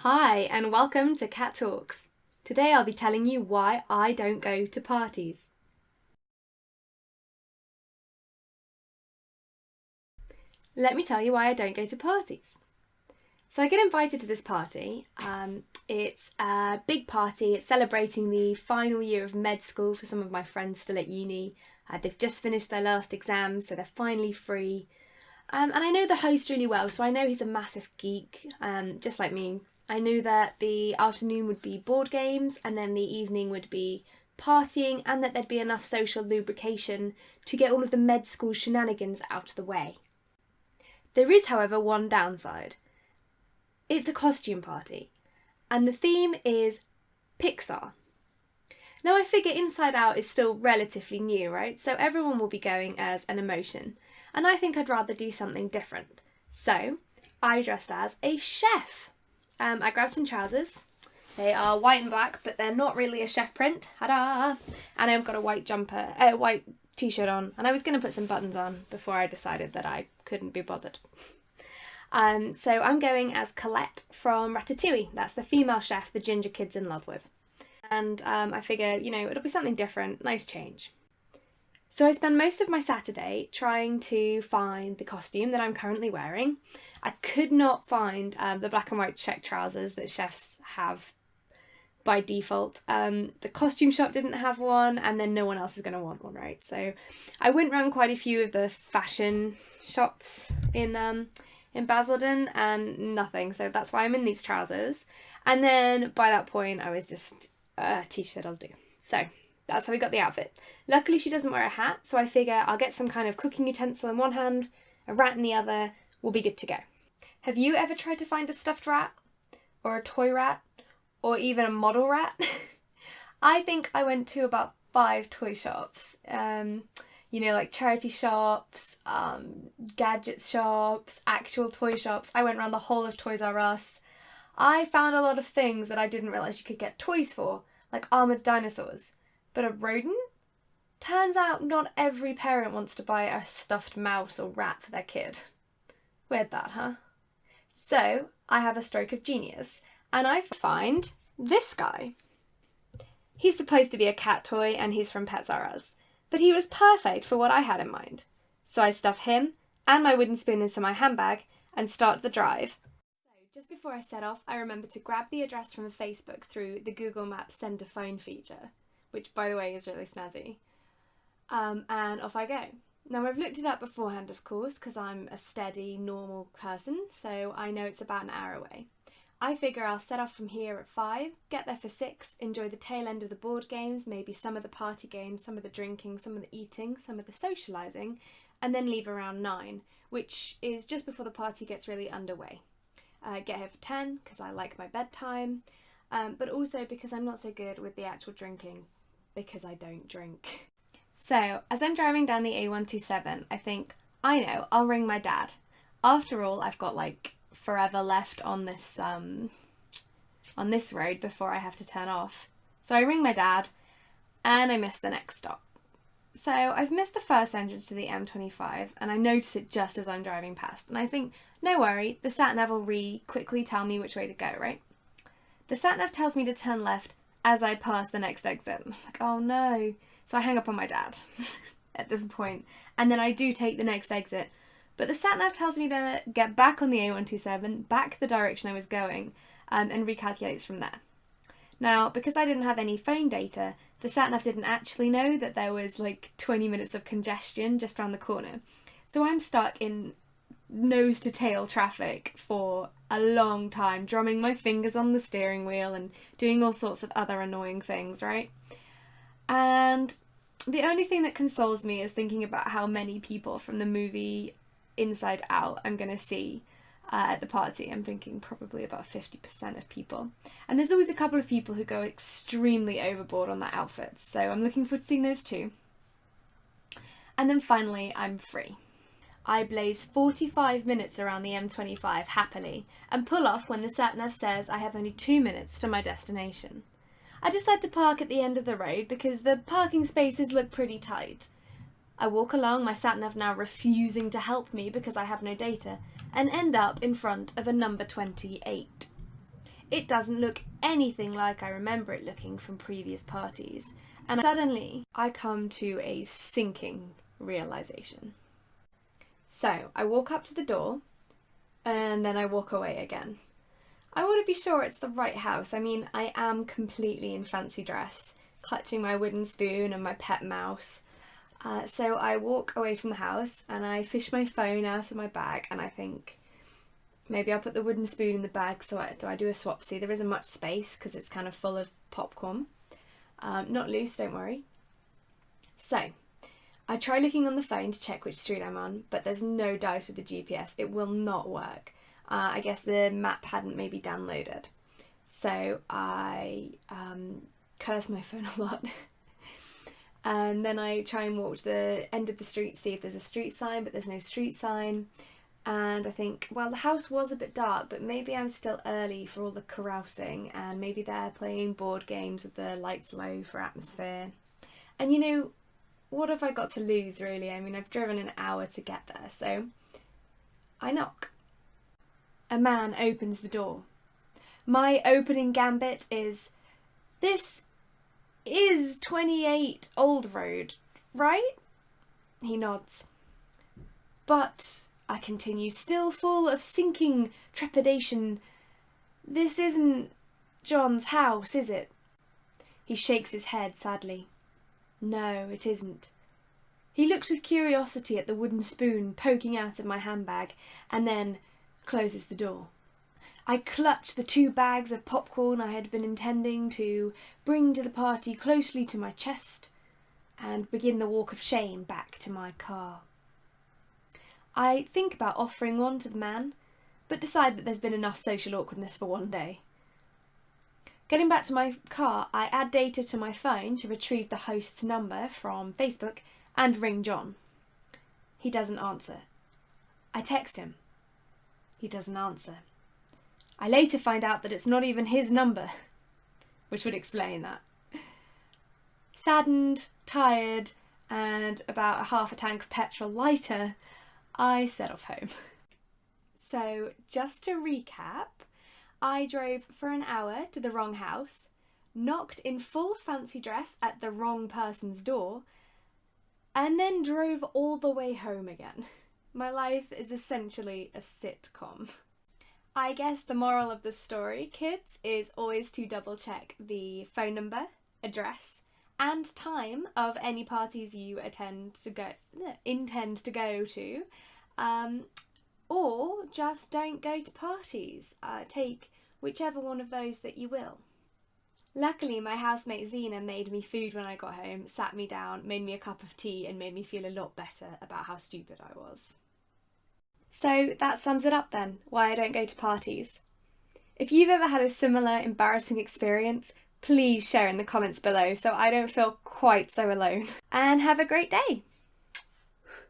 Hi and welcome to Cat Talks. Today I'll be telling you why I don't go to parties. Let me tell you why I don't go to parties. So I get invited to this party. It's a big party. It's celebrating the final year of med school for some of my friends still at uni. They've just finished their last exams, so they're finally free. And I know the host really well, so I know he's a massive geek, just like me. I knew that the afternoon would be board games and then the evening would be partying, and that there'd be enough social lubrication to get all of the med school shenanigans out of the way. There is, however, one downside. It's a costume party, and the theme is Pixar. Now I figure Inside Out is still relatively new, right? So everyone will be going as an emotion, and I think I'd rather do something different. So I dressed as a chef. I grabbed some trousers. They are white and black, but they're not really a chef print. Ta-da! And I've got a white white t-shirt on, and I was going to put some buttons on before I decided that I couldn't be bothered. So I'm going as Colette from Ratatouille. That's the female chef the ginger kid's in love with. And I figure, it'll be something different, nice change. So I spend most of my Saturday trying to find the costume that I'm currently wearing. I could not find the black and white check trousers that chefs have by default. The costume shop didn't have one, and then no one else is going to want one, right? So I went around quite a few of the fashion shops in Basildon and nothing. So that's why I'm in these trousers. And then by that point, I was just a t-shirt will do. So that's how we got the outfit. Luckily, she doesn't wear a hat, so I figure I'll get some kind of cooking utensil in one hand, a rat in the other, we'll be good to go. Have you ever tried to find a stuffed rat? Or a toy rat? Or even a model rat? I think I went to about 5 toy shops. Like charity shops, gadget shops, actual toy shops. I went around the whole of Toys R Us. I found a lot of things that I didn't realise you could get toys for, like armoured dinosaurs. But a rodent? Turns out not every parent wants to buy a stuffed mouse or rat for their kid. Weird that, huh? So, I have a stroke of genius, and I find this guy. He's supposed to be a cat toy, and he's from Pets R Us, but he was perfect for what I had in mind. So I stuff him and my wooden spoon into my handbag and start the drive. So just before I set off, I remembered to grab the address from Facebook through the Google Maps send a phone feature, which, by the way, is really snazzy. And off I go. Now, I've looked it up beforehand, of course, because I'm a steady, normal person, so I know it's about an hour away. I figure I'll set off from here at 5, get there for 6, enjoy the tail end of the board games, maybe some of the party games, some of the drinking, some of the eating, some of the socialising, and then leave around 9, which is just before the party gets really underway. Get here for 10, because I like my bedtime, but also because I'm not so good with the actual drinking, because I don't drink. So, as I'm driving down the A127, I think, I know, I'll ring my dad. After all, I've got forever left on this road before I have to turn off. So I ring my dad, and I miss the next stop. So I've missed the first entrance to the M25, and I notice it just as I'm driving past. And I think, no worry, the sat-nav will quickly tell me which way to go, right? The sat-nav tells me to turn left as I pass the next exit. I'm like, oh no. So I hang up on my dad at this point, and then I do take the next exit. But the sat-nav tells me to get back on the A127, back the direction I was going, and recalculates from there. Now, because I didn't have any phone data, the sat-nav didn't actually know that there was 20 minutes of congestion just around the corner. So I'm stuck in nose to tail traffic for a long time, drumming my fingers on the steering wheel and doing all sorts of other annoying things, right? And the only thing that consoles me is thinking about how many people from the movie Inside Out I'm going to see at the party. I'm thinking probably about 50% of people. And there's always a couple of people who go extremely overboard on their outfits, so I'm looking forward to seeing those too. And then finally, I'm free. I blaze 45 minutes around the M25 happily and pull off when the sat-nav says I have only 2 minutes to my destination. I decide to park at the end of the road because the parking spaces look pretty tight. I walk along, my sat-nav now refusing to help me because I have no data, and end up in front of a number 28. It doesn't look anything like I remember it looking from previous parties. And suddenly I come to a sinking realisation. So I walk up to the door and then I walk away again. I want to be sure it's the right house. I mean, I am completely in fancy dress, clutching my wooden spoon and my pet mouse. So I walk away from the house and I fish my phone out of my bag and I think, maybe I'll put the wooden spoon in the bag. So I do a swapsy. There isn't much space because it's kind of full of popcorn. Not loose, don't worry. So I try looking on the phone to check which street I'm on, but there's no dice with the GPS. It will not work. I guess the map hadn't maybe downloaded. So I curse my phone a lot. And then I try and walk to the end of the street to see if there's a street sign, but there's no street sign. And I think, well, the house was a bit dark, but maybe I'm still early for all the carousing, and maybe they're playing board games with the lights low for atmosphere. And you know, what have I got to lose, really? I mean, I've driven an hour to get there, so I knock. A man opens the door. My opening gambit is, "This is 28 Old Road, right?" He nods. "But," I continue, still full of sinking trepidation, "this isn't John's house, is it?" He shakes his head sadly. "No, it isn't." He looks with curiosity at the wooden spoon poking out of my handbag and then closes the door. I clutch the 2 bags of popcorn I had been intending to bring to the party closely to my chest and begin the walk of shame back to my car. I think about offering one to the man, but decide that there's been enough social awkwardness for one day. Getting back to my car, I add data to my phone to retrieve the host's number from Facebook and ring John. He doesn't answer. I text him. He doesn't answer. I later find out that it's not even his number, which would explain that. Saddened, tired, and about half a tank of petrol lighter, I set off home. So, just to recap, I drove for an hour to the wrong house, knocked in full fancy dress at the wrong person's door, and then drove all the way home again. My life is essentially a sitcom. I guess the moral of the story, kids, is always to double check the phone number, address, and time of any parties you intend to go to, or just don't go to parties. Take whichever one of those that you will. Luckily, my housemate Zena made me food when I got home, sat me down, made me a cup of tea, and made me feel a lot better about how stupid I was. So that sums it up then, why I don't go to parties. If you've ever had a similar embarrassing experience, please share in the comments below so I don't feel quite so alone. And have a great day!